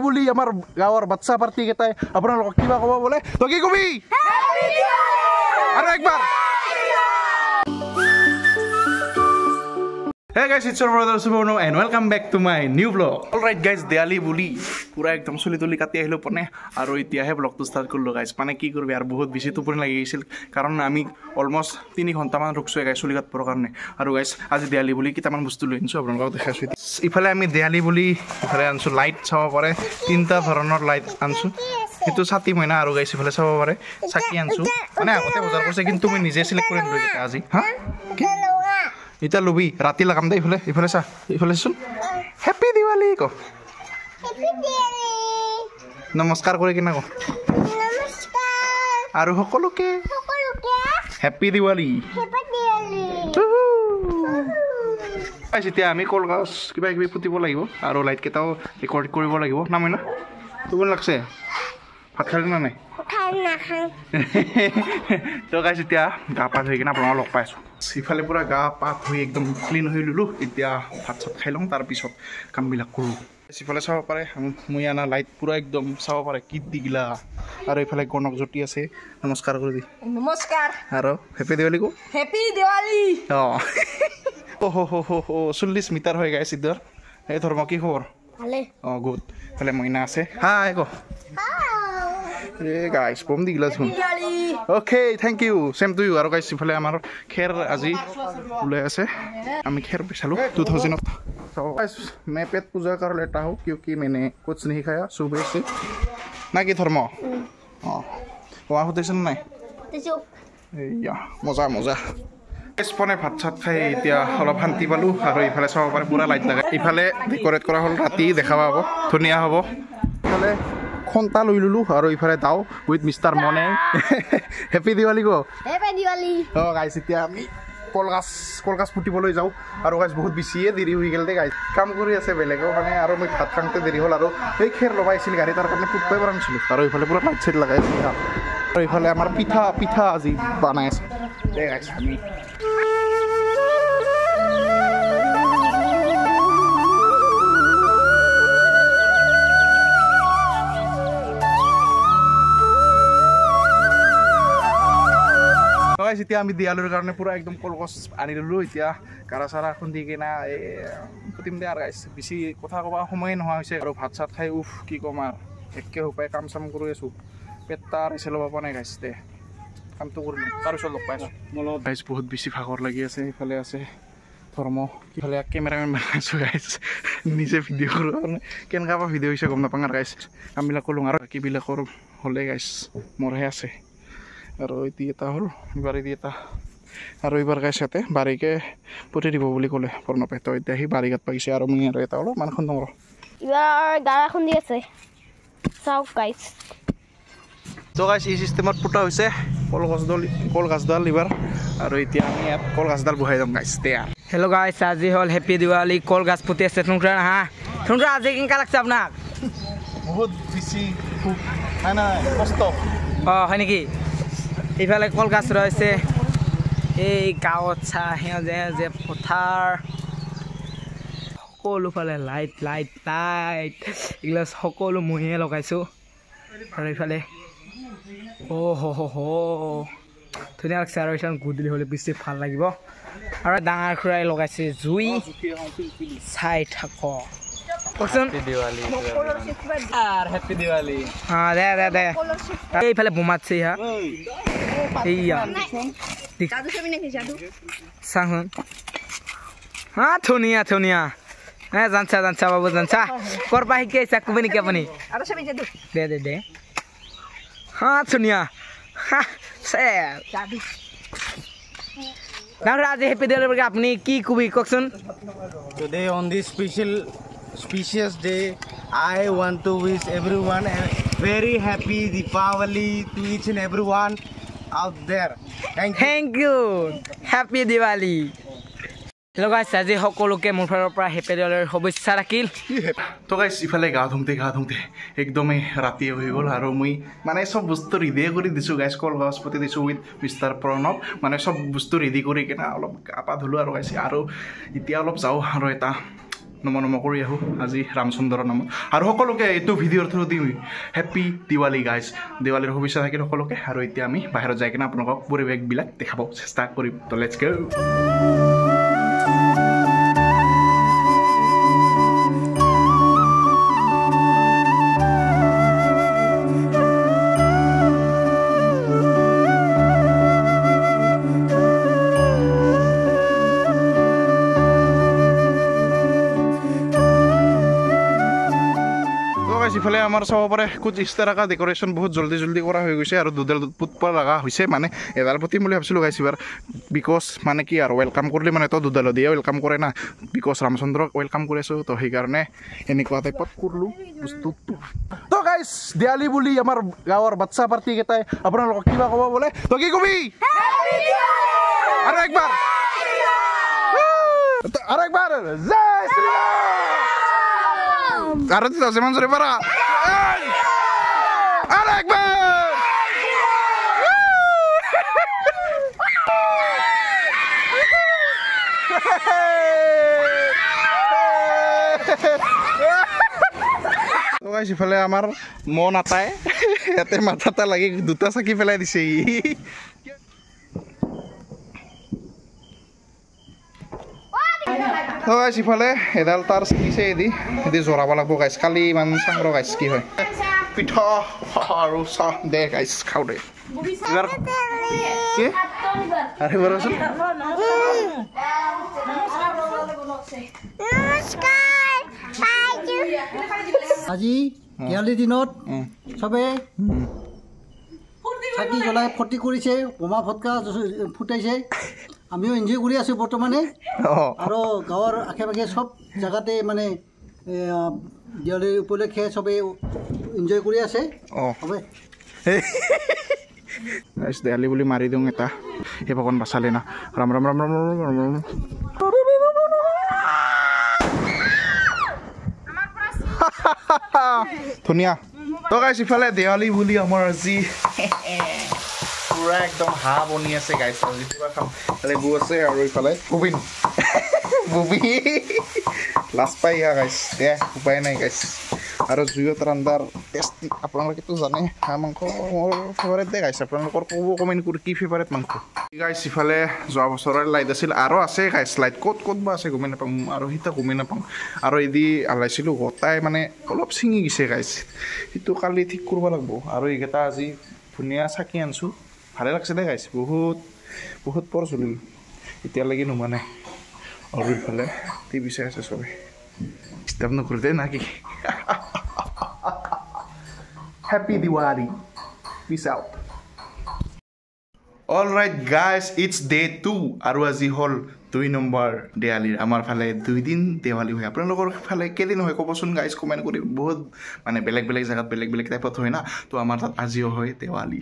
বুলি আমাৰ গাঁৱৰ বাচ্চা পাৰ্টি কেইটাই আপোনালোকক কিবা ক'ব বোলে তো কি কবি আৰু একবাৰ Hey guys, it's your brother Subono and welcome back to my new vlog. Alright guys, Diwali বুলি পুৰা একদম চলি কাটি আহিলো পনে আৰু এতিয়াহে ব্লগটো ষ্টাৰ্ট কৰিলো গাইজ মানে কি কৰিবি আৰু বহুত বেছি টোপনি লাগি গৈছিল কাৰণ আমি অলমষ্ট 3 ঘণ্টামান ৰখছো গাইজ চলি কাটবৰ কাৰণে আৰু গাইজ আজি দেৱালী বুলি কিটামান বস্তু লৈ আনিছো আপোনালোকক দেখাইছো ইফালে আমি দেৱালী বুলি ইফালে আনছো লাইট চাব পাৰে তিনটা ধৰণৰ লাইট আনছো এটো ছাতি মইনা আৰু গাইজ ইফালে চাব পাৰে চাকি আনছো মানে আগতে বজাৰ কৰিছে কিন্তু মই নিজে সিলেক্ট কৰিম লৈ আজি হা Ita lubi, rati lakam deh, ifale sa, ifale sun. Happy Diwali ko. Happy Diwali. Namaskar kore kina ko. Namaskar. Aru hokolo ke. Happy Diwali. Happy Diwali. Guys, itia ami kolgas kiba kibi putibo lagibo, aru light ketao record koribo lagibo. Namai na? Tubon lakse. Bhat khali na nai? Khana khang. To guys itia gapa thoi kina apnalok log paisu. Sifale pura ga pat hui ekdom clean hoi lulu itia bhat sat khai long tar pisot kam bilak kuru sifale sab pare moi ana light pura ekdom sab pare ki digila aru ifale gonok joti ase namaskar kori di Namaskar. aro happy diwali ko Happy Diwali. ho 40 meter hoy guys idhar ei dhormo ki khobor Bhale. good phale moina ase hi go guys bom digila sun okay thank you same to you aro guys ifale amar kher aji ulai ase ami kher besalu 2000 so guys मैं पेट पूजा कर लेता हूं क्योंकि मैंने कुछ नहीं खाया सुबह से ना की धर्म वहां होते सन নাই या मजा मजा স্পনে ভাত চাত খাই এতিয়া অলপ শান্তি পালো আৰু ইফালে চাব পাৰে পুৰা লাইট লাগে ইফালে ডেকোৰেট কৰা হল ৰাতি দেখা পাব ধুনিয়া হ'ব ইফালে খন্তা লৈ লুলু আৰু ইফালে দাও উইথ মিস্টাৰ মনে হ্যাপি দিৱালী গো Happy Diwali. গাইস এতিয়া আমি কলগাছ ফুটিবলৈ যাও আৰু গাইস বহুত বেছিয়ে দেৰি হৈ গেল দে গাইস কাম কৰি আছে বেলেগও মানে আৰু মই ভাত খাওঁতে দেৰি হ'ল আৰু এই খেৰ লগাইছিল গাড়ী তাৰ কাৰণে ফুটপাই পৰা নাছিলো আৰু ইফালে পুৰা লাইট সেট লগাইছিল আৰু ইফালে আমাৰ পিঠা আজি বনাই আছে দে গাইস আমি এতিয়া আমি দিয়ালৰ কাৰণে পুৰা একদম কলগছ আনি ললো এতিয়া কাৰা সাৰা খুন্দি কিনা পুতিম দে আৰু গাইছ বেছি কথা কবা সময় নোহোৱা হৈছে আৰু ভাত চাত খাই উফ কি কম আৰু একে উপায় কাম চাম কৰি আছো পেটটা ৰেছে ল'ব পৰা নাই গাইছ দে কামটো কৰিম তাৰপিছত লগ পাইছো গাইছ বহুত বেছি ভাগৰ লাগি আছে ইফালে আছে ধৰ্ম ইফালে কেমেৰামেন বনাইছো গাইছ নিজে ভিডিঅ' কৰোঁ কাৰণে কেনেকুৱা পৰা ভিডিঅ' হৈছে গম নাপাওঁ আৰু গাইছ কামবিলাক কৰোঁ আৰু বাকীবিলাকৰ হ'লে গাইছ মোৰহে আছে আৰু এটা হল বাৰী এটা আৰু এইবাৰ গাইছতে বাৰীকে পুতি দিব বুলি ক'লে প্ৰণৱে তো এতিয়া সি বাৰী গাত পাইছে আৰু মই আৰু এটা হল মান খুন্দম আৰু ইবাৰ গাৰা খুন্দি আছে চাওক গাইস তো গাইছ এই সিস্টেমত পুতা হৈছে কলগছডাল ইবাৰ আৰু এতিয়া আমি ইয়াত কলগছডাল বহাই যাম গাইছ দে हेलो गाइस আজি হল হ্যাপি দিৱালী কলগাছ পুতি আছে তুমৰা হা তুমৰা আজি কেনকা লাগছে আপোনাক বহুত বেছি না কষ্ট হয় নেকি ইফালে কলগাছ ৰৈছে এই গাঁৱত চাহে যে পথাৰ সকলো ফালে লাইট এগুলা সকলো মহিয়ে লগাইছো আৰু ইফালে হ ধুনীয়া লাগছে আৰু এইখন গধূলি হ'লে বেছি ভাল লাগিব আৰু ডাঙৰ খুৰাই লগাইছে জুই চাই থাক কচোন হ্যাপি দিৱালী দে এইফালে বোমাতছে হা এইয়া চাচোন হা ধুনীয়া জানছা বাবু জানছা ক'ৰ পৰা শিকি আহিছা ক'ব নেকি আপুনি দে হা ধুনীয়া আজি হেপী দিৱালী বুলি আপুনি কি কবি কওকচোন Today on this specious day, I want to wish everyone a very happy Diwali to each and everyone out there. Thank you. Thank you. Happy Diwali. Hello' গাইছ আজি সকলোকে মোৰ ফালৰ পৰা হেপী দিৱালীৰ শুভেচ্ছা ৰাখিল তো গাইছ ইফালে গা ধুওঁতে একদমেই ৰাতি হৈ গ'ল আৰু মই মানে চব বস্তু ৰেডি কৰি দিছোঁ গাইছ কলগছ পুতি দিছোঁ উইথ মিষ্টাৰ প্ৰণৱ মানে চব বস্তু ৰেডি কৰি কিনে অলপ গা পা ধুলোঁ আৰু গাইছে আৰু এতিয়া অলপ যাওঁ আৰু এটা নম কৰি আহোঁ আজি ৰামচন্দ্ৰৰ নামত আৰু সকলোকে এইটো ভিডিঅ'ৰ থ্ৰু দি হেপী দিৱালী গাইছ দিৱালীৰ শুভেচ্ছা থাকিল সকলোকে আৰু এতিয়া আমি বাহিৰত যাই কিনে আপোনালোকক পৰিৱেশবিলাক দেখাব চেষ্টা কৰিম তো লেটছ গো ইফালে আমাৰ চাব পাৰে কুছ ইছ तरह का डेकोरेशन बहुत जल्दी কৰা হৈ গৈছে আৰু দুডাল পুতপা লগা হৈছে মানে এডাল পুতিম বুলি ভাবিছিলোঁ গাইছ এবাৰ বিকজ মানে কি আৰু ৱেলকাম কৰিলে মানে তো দুডাল দিয়ে ৱেলকাম কৰে না বিকজ ৰামচন্দ্ৰক ৱেলকাম কৰিছোঁ তো সেইকাৰণে এনেকুৱা টাইপত কৰিলোঁ বস্তুটো তো গাইছ দিৱালী বুলি আমাৰ গাঁৱৰ বাচ্চা পাৰ্টি কেইটাই আপোনালোকক কিবা ক'ব বোলে তো কি কবি আৰু একবাৰ জয় Shriram Ahora te estás llamando de para. ¡Ahora, Akbar! তো গাইছ ইফালে আমাৰ মন আটাই ইয়াতে মাথাটা লাগি দুটা চাকি পেলাই দিছে তো গাইছ ইফালে এডাল তাৰ চাকিছে এদি জৰাব লাগিব গাইছ কালি ইমান চাংৰ গাইছ কি হয় পিঠা আৰু চাহ দে গাইছ খাওঁ দে এবাৰ কি আৰে বৰচোন আজি দিৱালীৰ দিনত চবে চাকি জ্বলাই ফূৰ্তি কৰিছে বোমা ফটকা ফুটাইছে আমিও এনজয় কৰি আছোঁ বৰ্তমানে আৰু গাঁৱৰ আশে পাশে চব জেগাতে মানে দিৱালীৰ উপলক্ষে চবেই এনজয় কৰি আছে হবে দিৱালী বুলি মাৰি দিওঁ এটা সেই ভগৱান বাচালে না ৰাম ৰাম ৰাম ৰাম ৰাম ৰাম ধুনীয়া তো গাইছ ইফালে দিৱালী বুলি আমাৰ আজি পুৰা একদম হাঁহ বনি আছে গাইছ আজি কিবা খাম ইফালে বু আছে আৰু ইফালে বুবিন বুবি লাষ্ট পাই ইয়া গাইছ দে উপায় নাই গাইছ আৰু জুইত ৰান্ধাৰ টেষ্টি আপোনালোকেতো জানে হাঁহ মাংস মোৰ ফেভাৰেট দে গাইছ আপোনালোকৰ ক'ব কমেণ্ট কৰি কি ফেভাৰেট মাংস গাইছ ইফালে যোৱা বছৰৰ লাইট আছিল আৰু আছে গাইছ লাইট ক'ত বা আছে গমেই নাপাওঁ আৰু সিতা গমেই নাপাওঁ আৰু এদি আলাইছিলোঁ গোটাই মানে অলপ ছিঙি গৈছে গাইছ সেইটো কালি ঠিক কৰিব লাগিব আৰু এইকেইটা আজি ধুনীয়া চাকি আনিছোঁ ভালে লাগছে দে গাইছ বহুত পৰ চলিল এতিয়ালৈকে নোমানে আৰু ইফালে টিভি চাই আছে চবে ডিষ্টাৰ্ব নকৰি দে না কি happy Diwali peace out all right guys it's day 2 আৰু আজি হ'ল 2 নম্বৰ দেৱালীৰ আমাৰ ফালে 2 দিন দেৱালী হয় আপোনালোকৰ ফালে কেইদিন হয় ক'বচোন গাইজ কমেণ্ট কৰি বহুত মানে বেলেগ জেগাত বেলেগ টাইপত হয় না তো আমাৰ তাত আজিও হয় দেৱালী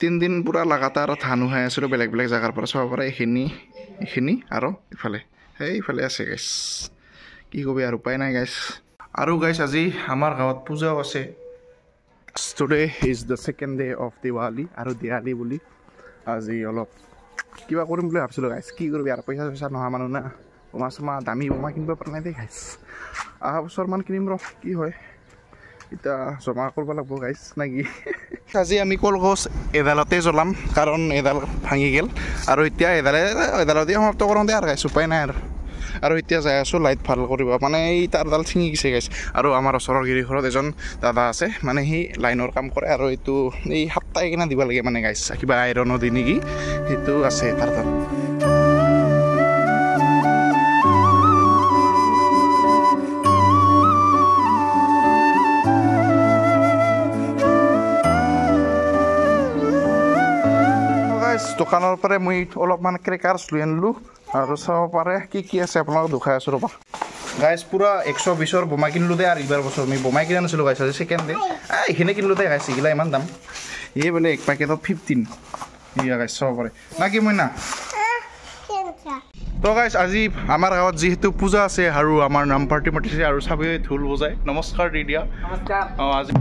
3 দিন পুৰা লাগাতাৰ ধান হৈ আছিলোঁ বেলেগ জেগাৰ পৰা চাব পাৰে এইখিনি আৰু ইফালে আছে গাইজ কি ক'বি আৰু উপায় নাই গাইজ আৰু গাইজ আজি আমাৰ গাঁৱত পূজাও আছে today is the second day of Diwali আৰু দিৱালী বুলি আজি অলপ কিবা কৰিম বুলি ভাবিছিলোঁ গাইজ কি কৰিবি আৰু পইচা নোহোৱা মানুহ না বোমা চোমা দামী বোমা কিনিব পৰা নাই দেই গাইজ অহা বছৰমান কিনিম ৰ কি হয় এতিয়া জমা কৰিব লাগিব গাইজ নেকি আজি আমি কলগছ এডালতে জ্বলাম কাৰণ এডাল ভাঙি গ'ল আৰু এতিয়া এডালতে সমাপ্ত কৰোঁ দে আৰু গাইছ উপায় নাই আৰু এতিয়া যাই আছোঁ লাইট ভাল কৰিব মানে এই তাৰডাল ছিঙি গৈছে গাইছ আৰু আমাৰ ওচৰৰ গিৰিঘৰত এজন দাদা আছে মানে সি লাইনৰ কাম কৰে আৰু এইটো এই সাপ্তাহিক কিনা দিব লাগে মানে গাইছ কিবা আইৰণৰ দি নেকি সেইটো আছে তাৰ তাত দোকানৰ পৰা মই অলপমান ক্ৰেকাৰ্ছ লৈ আনিলোঁ আৰু চাব পাৰে কি আছে আপোনালোকক দেখাই আছোঁ ৰ'বা গাইছ পুৰা 120ৰ বোমা কিনিলোঁ দে আৰু এইবাৰ বছৰ মই বোমাই কিনা নাছিলোঁ গাইছ আজি ছেকেণ্ড ডে এইখিনি কিনিলোঁ দে গাইছ এইগিলা ইমান দাম এই বোলে এক পেকেটত 15 ইয়া গাইছ চাব পাৰে না কি মই না তো গাইজ আজি আমাৰ গাঁৱত যিহেতু পূজা আছে আৰু আমাৰ নাম পাৰ্টি মাতিছে আৰু চাবিয়ে ঢোল বজাই নমস্কাৰ দি দিয়া নমস্কাৰ আজি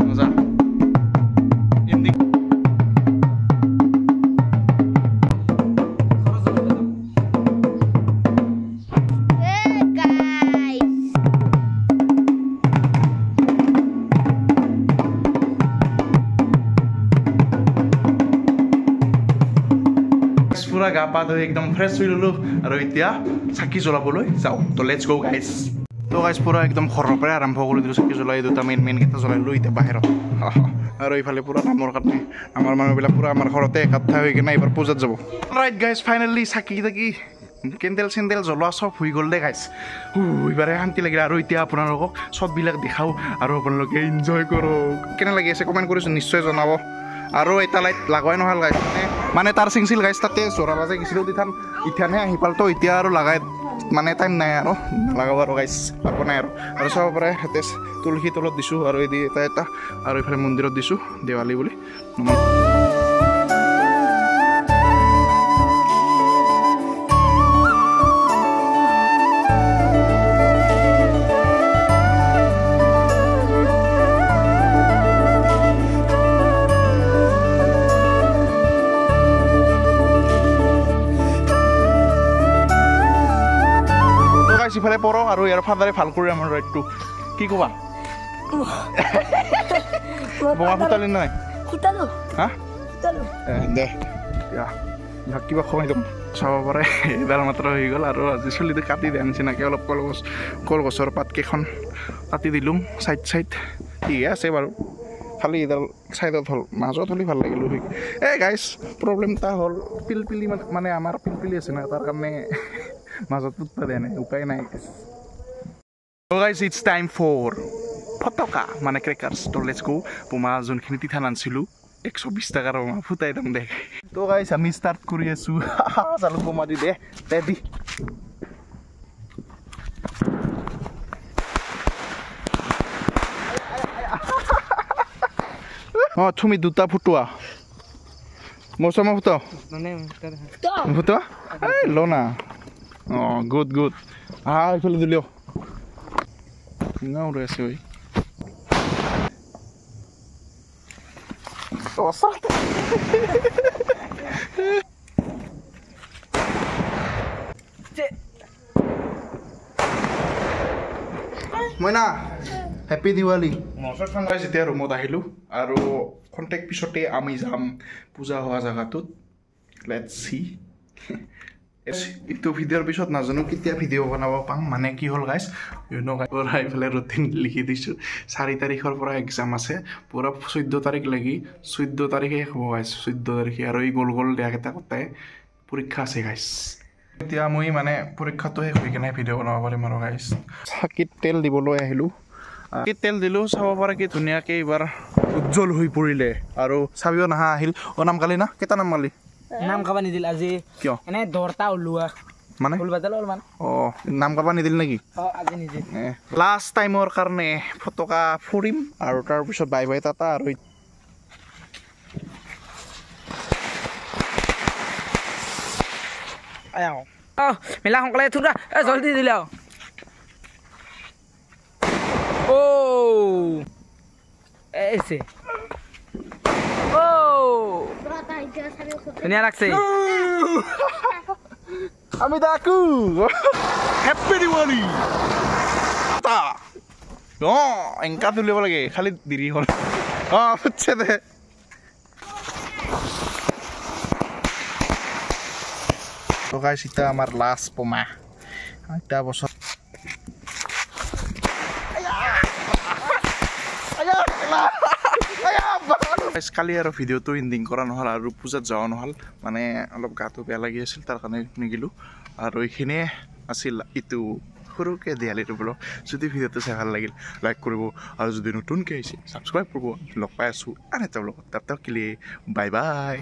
মজা হিন্দী পুৰা গা পা ধুই একদম ফ্ৰেছ হৈ ল'লোঁ আৰু এতিয়া চাকি জ্বলাবলৈ যাওঁ তো লেটছ গো গাইজ তো গাইজ পুৰা একদম ঘৰৰ পৰাই আৰম্ভ কৰি দিলোঁ চাকি জ্বলাই দুটা মেইনকেইটা জ্বলাই লৈ এতিয়া বাহিৰত আৰু এইফালে পুৰা নামৰ কাৰণে আমাৰ মানুহবিলাক পুৰা আমাৰ ঘৰতে একাঠা হৈ কিনে এইবাৰ পূজাত যাব ৰাইট গাইজ ফাইনেলি চাকি তাকি কেণ্ডেল চেণ্ডেল জ্বলোৱা চব হৈ গ'ল দে গাইজ এইবাৰে শান্তি লাগিলে আৰু এতিয়া আপোনালোকক চববিলাক দেখাওঁ আৰু আপোনালোকে এনজয় কৰক কেনে লাগি আছে কমেণ্ট কৰিছোঁ নিশ্চয় জনাব আৰু এটা লাইট লাগাই নহ'ল গাইজ মানে তাৰ চিংছিল গাইজ তাতে জৰা বাজে গৈছিলোঁ তিথান ইথানহে আহি পালতো এতিয়া আৰু লাগাই মানে টাইম নাই আৰু নালাগাব আৰু গাইজ একো নাই আৰু চাব পাৰে ইয়াতে তুলসী তলত দিছোঁ আৰু এই এটা আৰু এইফালে মন্দিৰত দিছোঁ দেৱালী বুলি ইফালে পৰ আৰু ইয়াৰ ফাদাৰে ভাল কৰি আমাৰ ৰাইডটো কি ক'বা বোমা ফুটালি নাই হা দে কিবা খোৱাই দিম চাব পাৰে এইবাৰ মাত্ৰ হৈ গ'ল আৰু আজি চুলিটো কাটি দিয়া নিচিনাকৈ অলপ কলগছৰ পাতকেইখন কাটি দিলোঁ চাইড ঠিকে আছে বাৰু খালি এইডাল চাইডত হ'ল মাজত হ'লে ভাল লাগিলোঁ এই গাইজ প্ৰব্লেম এটা হ'ল পিলপিলি মানে আমাৰ পিলপিলি আছে না তাৰ কাৰণে মাজত উত্তৰ দিয়া নাই উপায় নাই গাইজ ইটছ টাইম ফৰ ফটকা মানে ক্ৰেকাৰ্ছ তো লেটছ গো বোমা যোনখিনি তিথান আনিছিলোঁ 120 টকাৰ বোমা ফুটাই দিম দে তো গাইজ আমি ষ্টাৰ্ট কৰি আছোঁ চালু বোমা দি দে দি অঁ তুমি দুটা ফুটোৱা মৌচমা ফুটাও ফুটোৱা এই ল না অঁ গুড এইফালে দিলেও উৰাই আছে ঐ মইনা হেপী দিৱালী যেতিয়া ৰুমত আহিলোঁ আৰু কণ্টেক্ট পিছতে আমি যাম পূজা হোৱা জেগাটোত লেটছ চি এইটো ভিডিঅ'ৰ পিছত নাজানো কেতিয়া ভিডিঅ' বনাব পাম মানে কি হ'ল গাইজ পৰা এইফালে ৰুটিন লিখি দিছোঁ 4 তাৰিখৰ পৰা এক্সাম আছে পূৰা 14 তাৰিখ লাগি 14 তাৰিখে হ'ব গাইজ 14 তাৰিখে আৰু এই গ'ল দিয়াকেইটা কটাই পৰীক্ষা আছে গাইজ এতিয়া মই মানে পৰীক্ষাটো শেষ হৈ কিনে ভিডিঅ' বনাব পাৰিম আৰু গাইজ চাকিত তেল দিবলৈ আহিলোঁ তেল দিলোঁ চাব পাৰে কি ধুনীয়াকৈ এইবাৰ উজ্জ্বল হৈ পৰিলে আৰু চাবিও নাহা আহিল নাম কালি না কেইটা নাম মালি নাম কাবা নিদিল আজি কিয় এনে 10টা ওলোৱা মানে ফুল বাজাল অলমান নাম কাবা নিদিল নেকি আজি নিদিল লাষ্ট টাইমৰ কাৰণে ফটকা ফুৰিম আৰু তাৰপিছত বাই বাই টাটা আৰু মেলা সোনকালে থোৰা জলদি দিলে ধুনীয়া লাগছে আমি ডাকু হেপী দিৱালী এংকা তুলিব লাগে খালি দেৰি হ'ল ফুটছে দে গাইছ এতিয়া আমাৰ লাষ্ট বোমা এটা বছৰ কালি আৰু ভিডিঅ'টো এণ্ডিং কৰা নহ'ল আৰু পূজাত যোৱা নহ'ল মানে অলপ গাটো বেয়া লাগি আছিল তাৰ কাৰণে নিগিলোঁ আৰু এইখিনিয়ে আছিল ইটো সৰুকৈ দেৱালীটো ব্লগ যদি ভিডিঅ'টো চাই ভাল লাগিল লাইক কৰিব আৰু যদি নতুনকৈ আহিছে ছাবস্ক্ৰাইব কৰিব লগ পাই আছোঁ আন এটা ব্লগত তাত কিলে বাই বাই